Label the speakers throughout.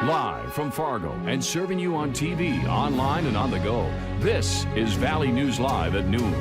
Speaker 1: Live from Fargo and serving you on TV, online, and on the go. This is Valley News Live at noon.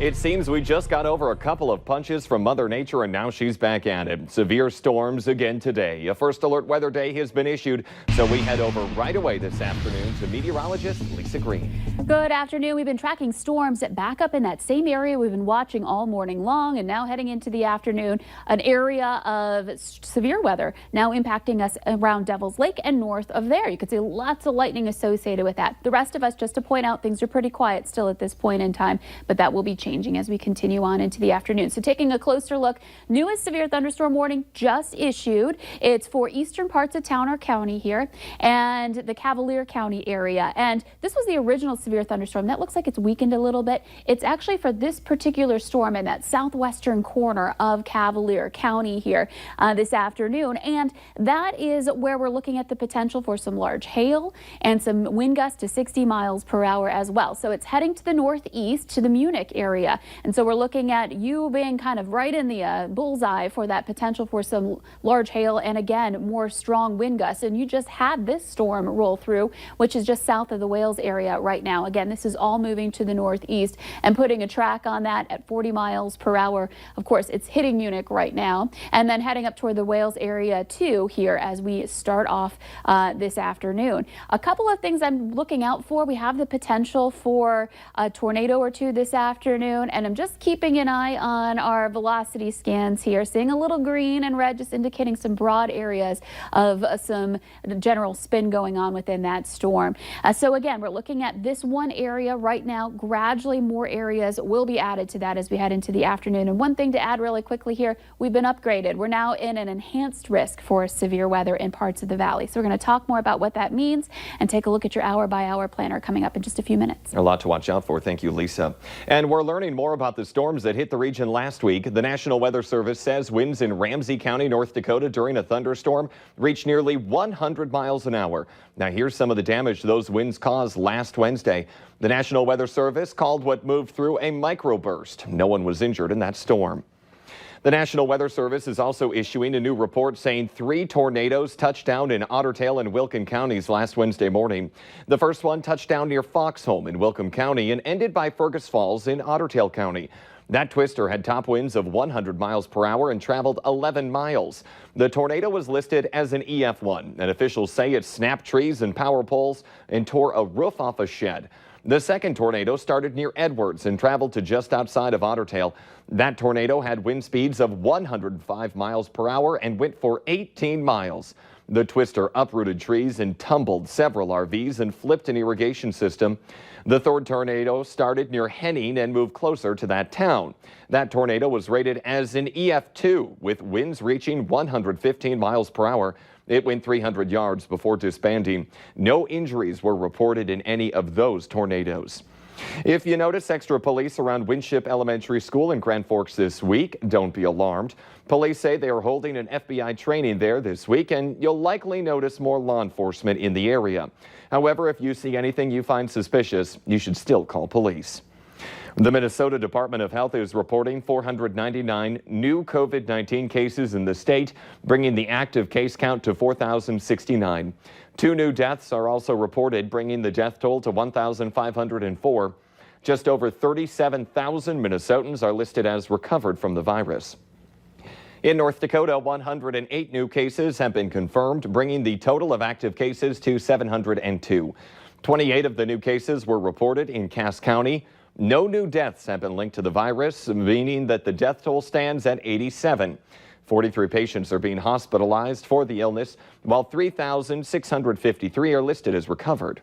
Speaker 2: It seems we just got over a couple of punches from Mother Nature and now she's back at it. Severe storms again today. A first alert weather day has been issued, so we head over right away this afternoon to meteorologist Lisa Green.
Speaker 3: Good afternoon. We've been tracking storms back up in that same area we've been watching all morning long, and now heading into the afternoon, an area of severe weather now impacting us around Devil's Lake and north of there. You can see lots of lightning associated with that. The rest of us, just to point out, things are pretty quiet still at this point in time, but that will be changing as we continue on into the afternoon. So taking a closer look, newest severe thunderstorm warning just issued. It's for eastern parts of Towner County here and the Cavalier County area. And this was the original severe thunderstorm. That looks like it's weakened a little bit. It's actually for this particular storm in that southwestern corner of Cavalier County here this afternoon. And that is where we're looking at the potential for some large hail and some wind gusts to 60 miles per hour as well. So it's heading to the northeast to the Munich area. And so we're looking at you being kind of right in the bullseye for that potential for some large hail and, again, more strong wind gusts. And you just had this storm roll through, which is just south of the Wales area right now. Again, this is all moving to the northeast and putting a track on that at 40 miles per hour. Of course, it's hitting Munich right now and then heading up toward the Wales area too here as we start off this afternoon. A couple of things I'm looking out for. We have the potential for a tornado or two this afternoon, and I'm just keeping an eye on our velocity scans here, seeing a little green and red, just indicating some broad areas of some general spin going on within that storm. So again, we're looking at this one area right now. Gradually more areas will be added to that as we head into the afternoon. And one thing to add really quickly here, we've been upgraded. We're now in an enhanced risk for severe weather in parts of the valley. So we're going to talk more about what that means and take a look at your hour-by-hour planner coming up in just a few minutes.
Speaker 2: A lot to watch out for. Thank you, Lisa. And we're learning more about the storms that hit the region last week. The National Weather Service says winds in Ramsey County, North Dakota during a thunderstorm reached nearly 100 miles an hour. Now here's some of the damage those winds caused last Wednesday. The National Weather Service called what moved through a microburst. No one was injured in that storm. The National Weather Service is also issuing a new report saying 3 tornadoes touched down in Ottertail and Wilkin counties last Wednesday morning. The first one touched down near Foxholm in Wilkin County and ended by Fergus Falls in Ottertail County. That twister had top winds of 100 miles per hour and traveled 11 miles. The tornado was listed as an EF1, and officials say it snapped trees and power poles and tore a roof off a shed. The second tornado started near Edwards and traveled to just outside of Ottertail. That tornado had wind speeds of 105 miles per hour and went for 18 miles. The twister uprooted trees and tumbled several RVs and flipped an irrigation system. The third tornado started near Henning and moved closer to that town. That tornado was rated as an EF2 with winds reaching 115 miles per hour. It went 300 yards before disbanding. No injuries were reported in any of those tornadoes. If you notice extra police around Winship Elementary School in Grand Forks this week, don't be alarmed. Police say they are holding an FBI training there this week, and you'll likely notice more law enforcement in the area. However, if you see anything you find suspicious, you should still call police. The Minnesota Department of Health is reporting 499 new COVID-19 cases in the state, bringing the active case count to 4,069. 2 new deaths are also reported, bringing the death toll to 1,504. Just over 37,000 Minnesotans are listed as recovered from the virus. In North Dakota, 108 new cases have been confirmed, bringing the total of active cases to 702. 28 of the new cases were reported in Cass County. No new deaths have been linked to the virus, meaning that the death toll stands at 87. 43 patients are being hospitalized for the illness, while 3,653 are listed as recovered.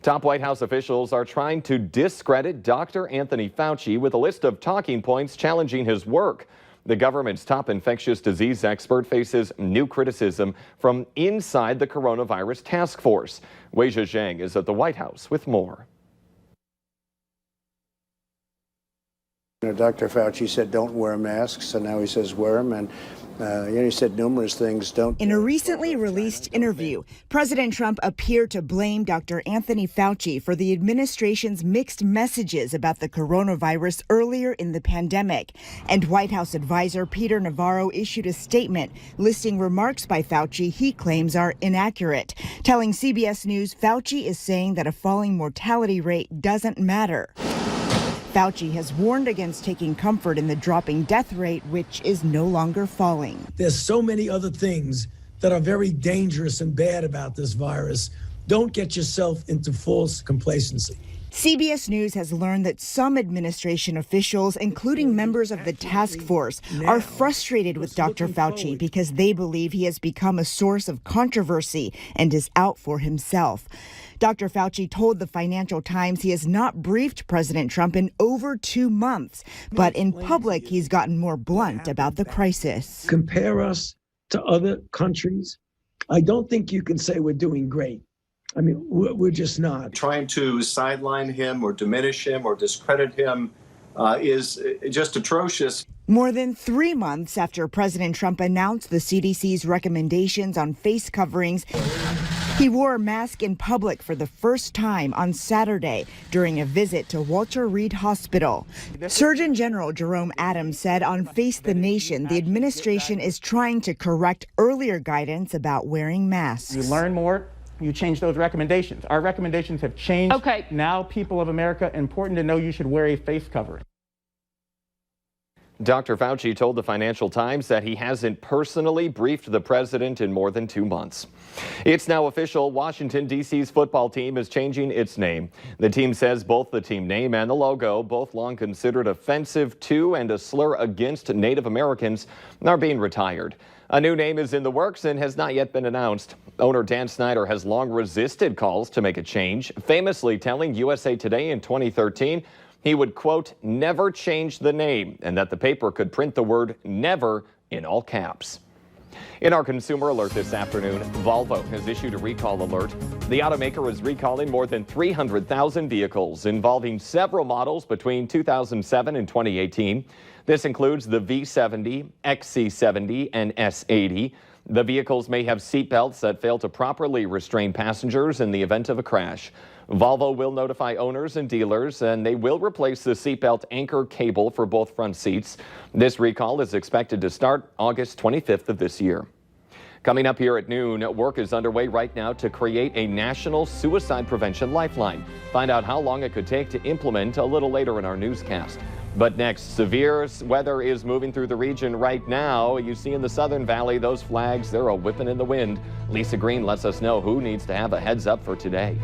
Speaker 2: Top White House officials are trying to discredit Dr. Anthony Fauci with a list of talking points challenging his work. The government's top infectious disease expert faces new criticism from inside the coronavirus task force. Weijia Zhang is at the White House with more.
Speaker 4: Dr. Fauci said don't wear masks, and now he says wear them. And He said numerous things.
Speaker 5: In a recently released interview, President Trump appeared to blame Dr. Anthony Fauci for the administration's mixed messages about the coronavirus earlier in the pandemic. And White House advisor Peter Navarro issued a statement listing remarks by Fauci he claims are inaccurate. Telling CBS News, Fauci is saying that a falling mortality rate doesn't matter. Fauci has warned against taking comfort in the dropping death rate, which is no longer falling.
Speaker 6: There's so many other things that are very dangerous and bad about this virus. Don't get yourself into false complacency.
Speaker 5: CBS News has learned that some administration officials, including members of the task force, are frustrated with Dr. Fauci because they believe he has become a source of controversy and is out for himself. Dr. Fauci told the Financial Times he has not briefed President Trump in over 2 months, but in public he's gotten more blunt about the crisis.
Speaker 6: Compare us to other countries. I don't think you can say we're doing great. I mean, we're just not.
Speaker 7: Trying to sideline him or diminish him or discredit him is just atrocious.
Speaker 5: More than 3 months after President Trump announced the CDC's recommendations on face coverings, he wore a mask in public for the first time on Saturday during a visit to Walter Reed Hospital. Surgeon General Jerome Adams said on Face the Nation the administration is trying to correct earlier guidance about wearing masks.
Speaker 8: You learn more, you change those recommendations. Our recommendations have changed.
Speaker 3: Okay.
Speaker 8: Now, people of America, important to know you should wear a face covering.
Speaker 2: Dr. Fauci told the Financial Times that he hasn't personally briefed the president in more than 2 months. It's now official. Washington, D.C.'s football team is changing its name. The team says both the team name and the logo, both long considered offensive to and a slur against Native Americans, are being retired. A new name is in the works and has not yet been announced. Owner Dan Snyder has long resisted calls to make a change, famously telling USA Today in 2013 he would, quote, never change the name, and that the paper could print the word never in all caps. In our consumer alert this afternoon, Volvo has issued a recall alert. The automaker is recalling more than 300,000 vehicles involving several models between 2007 and 2018. This includes the V70, XC70, and S80. The vehicles may have seatbelts that fail to properly restrain passengers in the event of a crash. Volvo will notify owners and dealers, and they will replace the seatbelt anchor cable for both front seats. This recall is expected to start August 25th of this year. Coming up here at noon, work is underway right now to create a national suicide prevention lifeline. Find out how long it could take to implement a little later in our newscast. But next, severe weather is moving through the region right now. You see in the Southern Valley, those flags, they're a whipping in the wind. Lisa Green lets us know who needs to have a heads up for today.